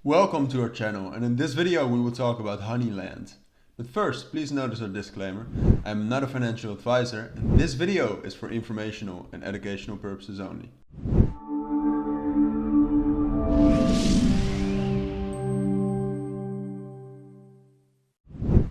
Welcome to our channel, and in this video we will talk about Honeyland. But first, please notice our disclaimer. I am not a financial advisor, and this video is for informational and educational purposes only.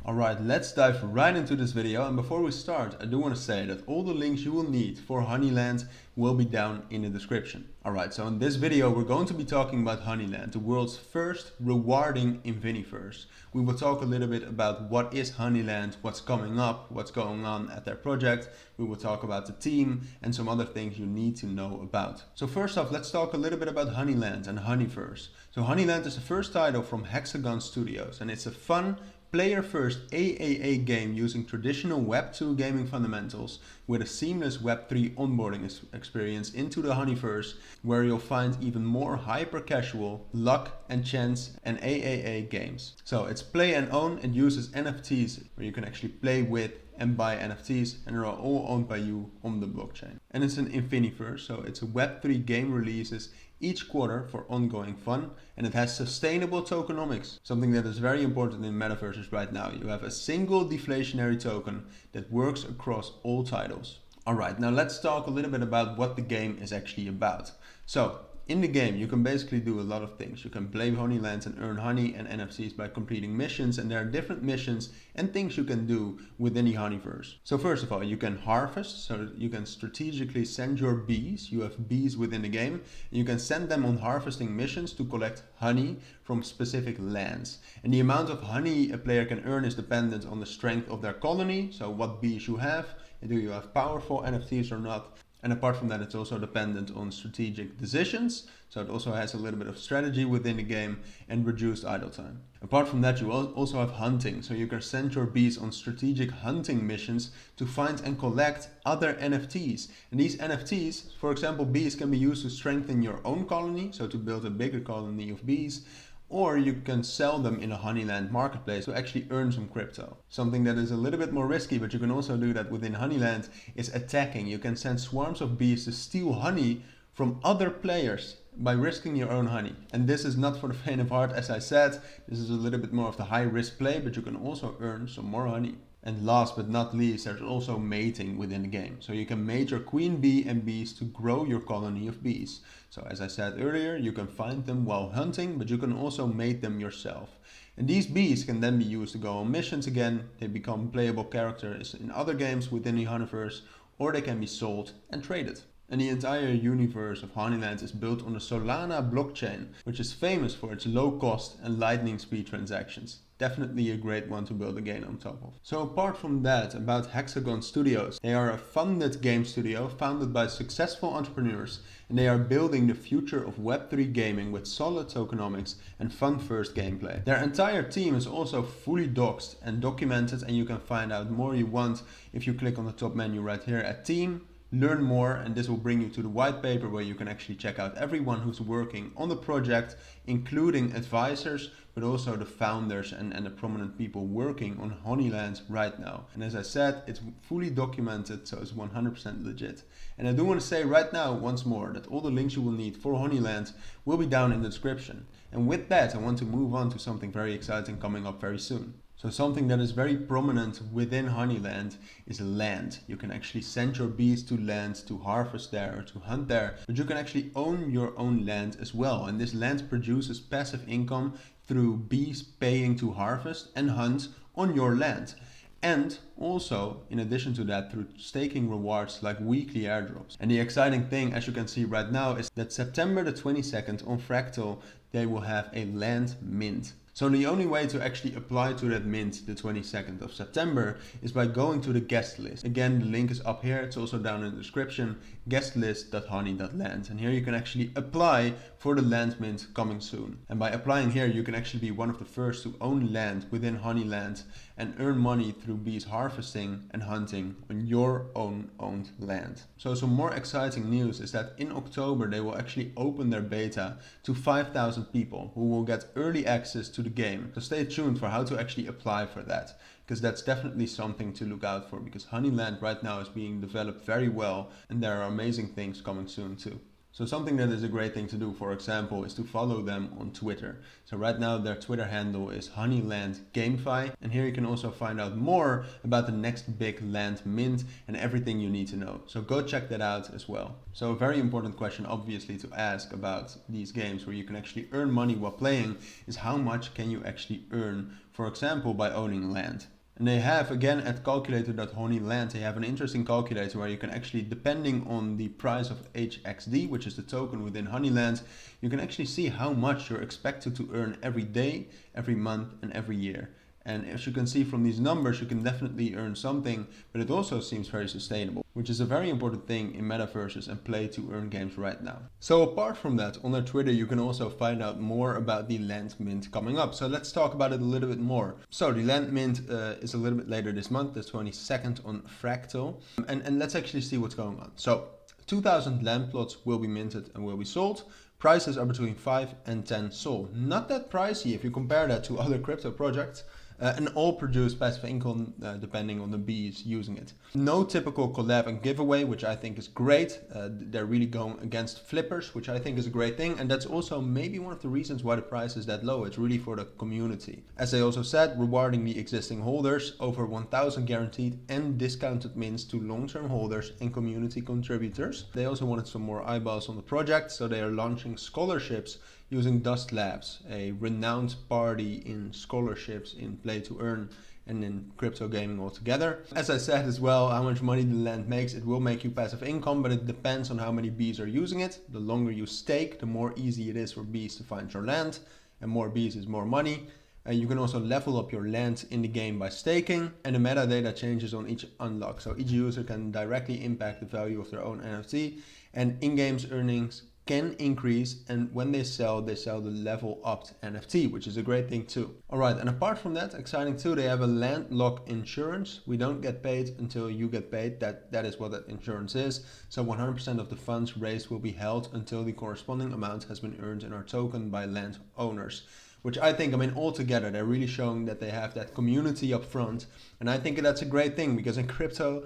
Alright, let's dive right into this video, and before we start I do want to say that all the links you will need for Honeyland will be down in the description. Alright, so in this video we're going to be talking about Honeyland, the world's first rewarding Infiniverse. We will talk a little bit about what is Honeyland, what's coming up, what's going on at their project. We will talk about the team and some other things you need to know about. So first off, let's talk a little bit about Honeyland and Honeyverse. So Honeyland is the first title from Hexagon Studios, and it's a fun, player-first AAA game using traditional Web 2 gaming fundamentals with a seamless Web 3 onboarding experience into the Honeyverse, where you'll find even more hyper-casual luck and chance and AAA games. So it's play and own. It uses NFTs, where you can actually play with and buy NFTs, and they're all owned by you on the blockchain. And it's an Infiniverse, so it's a Web 3 game releases each quarter for ongoing fun, and it has sustainable tokenomics, something that is very important in metaverses right now. You have a single deflationary token that works across all titles. Alright, now let's talk a little bit about what the game is actually about. So, in the game you can basically do a lot of things. You can play Honeylands and earn honey and NFTs by completing missions, and there are different missions and things you can do within the Honeyverse. So first of all, you can harvest, so you can strategically send your bees. You have bees within the game, and you can send them on harvesting missions to collect honey from specific lands. And the amount of honey a player can earn is dependent on the strength of their colony, so what bees you have, and do you have powerful NFTs or not. And apart from that, it's also dependent on strategic decisions. So it also has a little bit of strategy within the game and reduced idle time. Apart from that, you also have hunting. So you can send your bees on strategic hunting missions to find and collect other NFTs. And these NFTs, for example, bees can be used to strengthen your own colony. So to build a bigger colony of bees. Or you can sell them in a Honeyland marketplace to actually earn some crypto. Something that is a little bit more risky, but you can also do that within Honeyland, is attacking. You can send swarms of bees to steal honey from other players by risking your own honey. And this is not for the faint of heart, as I said. This is a little bit more of the high risk play, but you can also earn some more honey. And last but not least, there's also mating within the game. So you can mate your queen bee and bees to grow your colony of bees. So as I said earlier, you can find them while hunting, but you can also mate them yourself. And these bees can then be used to go on missions again. They become playable characters in other games within the Honeyverse, or they can be sold and traded. And the entire universe of Honeyland is built on the Solana blockchain, which is famous for its low cost and lightning speed transactions. Definitely a great one to build a game on top of. So apart from that, about Hexagon Studios, they are a funded game studio founded by successful entrepreneurs, and they are building the future of Web3 gaming with solid tokenomics and fun-first gameplay. Their entire team is also fully doxed and documented, and you can find out more you want if you click on the top menu right here at Team. Learn more, and this will bring you to the white paper where you can actually check out everyone who's working on the project, including advisors, but also the founders and the prominent people working on Honeyland right now. And as I said, it's fully documented, so it's 100% legit. And I do want to say right now once more that all the links you will need for Honeyland will be down in the description. And with that, I want to move on to something very exciting coming up very soon. So something that is very prominent within Honeyland is land. You can actually send your bees to land to harvest there or to hunt there, but you can actually own your own land as well. And this land produces passive income through bees paying to harvest and hunt on your land. And also, in addition to that, through staking rewards like weekly airdrops. And the exciting thing, as you can see right now, is that September the 22nd on Fractal, they will have a land mint. So the only way to actually apply to that mint the 22nd of September is by going to the guest list. Again, the link is up here. It's also down in the description, guestlist.honey.land. And here you can actually apply for the land mint coming soon. And by applying here, you can actually be one of the first to own land within Honeyland and earn money through bees harvesting and hunting on your own owned land. So some more exciting news is that in October, they will actually open their beta to 5,000 people who will get early access to the game. So stay tuned for how to actually apply for that, because that's definitely something to look out for, because Honeyland right now is being developed very well and there are amazing things coming soon too. So something that is a great thing to do, for example, is to follow them on Twitter. So right now their Twitter handle is Honeyland Gamify, and here you can also find out more about the next big land mint and everything you need to know. So go check that out as well. So a very important question obviously to ask about these games where you can actually earn money while playing is how much can you actually earn, for example, by owning land. And they have, again, at calculator.honeyland, they have an interesting calculator where you can actually, depending on the price of HXD, which is the token within Honeyland, you can actually see how much you're expected to earn every day, every month, and every year. And as you can see from these numbers, you can definitely earn something, but it also seems very sustainable, which is a very important thing in metaverses and play to earn games right now. So apart from that, on their Twitter, you can also find out more about the land mint coming up. So let's talk about it a little bit more. So the land mint is a little bit later this month, the 22nd on Fractal. And let's actually see what's going on. So 2,000 land plots will be minted and will be sold. Prices are between 5 and 10 SOL. Not that pricey if you compare that to other crypto projects. And all produce passive income depending on the bees using it. No typical collab and giveaway, which I think is great. They're really going against flippers, which I think is a great thing. And that's also maybe one of the reasons why the price is that low. It's really for the community. As they also said, rewarding the existing holders, over 1,000 guaranteed and discounted mints to long-term holders and community contributors. They also wanted some more eyeballs on the project, so they are launching scholarships using Dust Labs, a renowned party in scholarships in play to earn and in crypto gaming altogether. As I said as well, how much money the land makes, it will make you passive income, but it depends on how many bees are using it. The longer you stake, the more easy it is for bees to find your land, and more bees is more money. You can also level up your land in the game by staking, and the metadata changes on each unlock. So each user can directly impact the value of their own NFT, and in-game earnings can increase, and when they sell the level upped NFT, which is a great thing too. Alright, and apart from that, exciting too, they have a land lock insurance. We don't get paid until you get paid. That is what that insurance is. So 100% of the funds raised will be held until the corresponding amount has been earned in our token by land owners. Which I think, altogether, they're really showing that they have that community up front. And I think that's a great thing, because in crypto,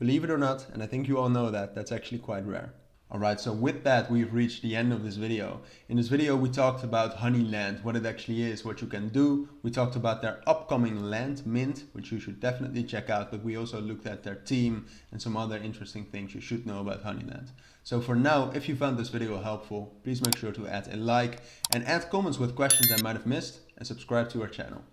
believe it or not, and I think you all know that, that's actually quite rare. Alright, so with that, we've reached the end of this video. In this video, we talked about Honeyland, what it actually is, what you can do. We talked about their upcoming land mint, which you should definitely check out, but we also looked at their team and some other interesting things you should know about Honeyland. So for now, if you found this video helpful, please make sure to add a like and add comments with questions I might have missed, and subscribe to our channel.